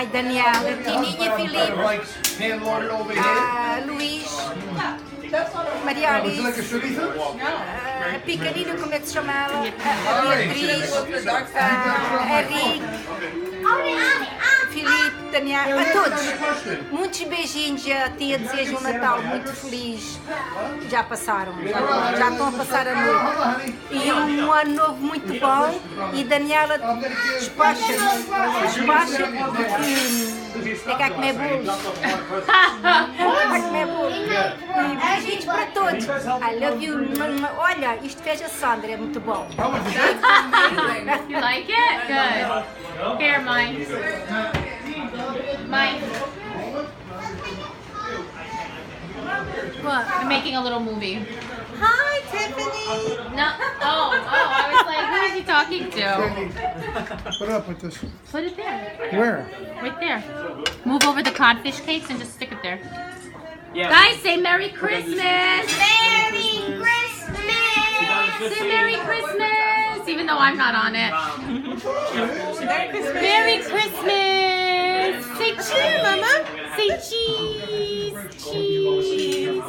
Ai, Daniela, Tininha, Filipe, Luís, Maria Alice, a pequenina, como é que se chama ela? A Beatriz, Henrique, Filipe, Daniela, a todos. Muitos beijinhos a ti, a desejo um Natal muito feliz. Já passaram, já estão a passar a noite. E um ano novo muito bom. E Daniela, despacha-te, porque é que há que comer bolos. Há que comer bolos. E beijinhos para todos. I love you. Olha, isto fez a Sandra, é muito bom. You like it? Good. Here, mine. Mine. What? I'm making a little movie. Hi, Tiffany. No. I was like, who is he talking to? Put up with this. Put it there. Where? Right there. Move over the codfish cakes and just stick it there. Guys, say Merry Christmas! Merry Christmas. Say Merry Christmas! Even though I'm not on it. Merry Christmas! Say cheese, Mama! Say cheese! Cheese!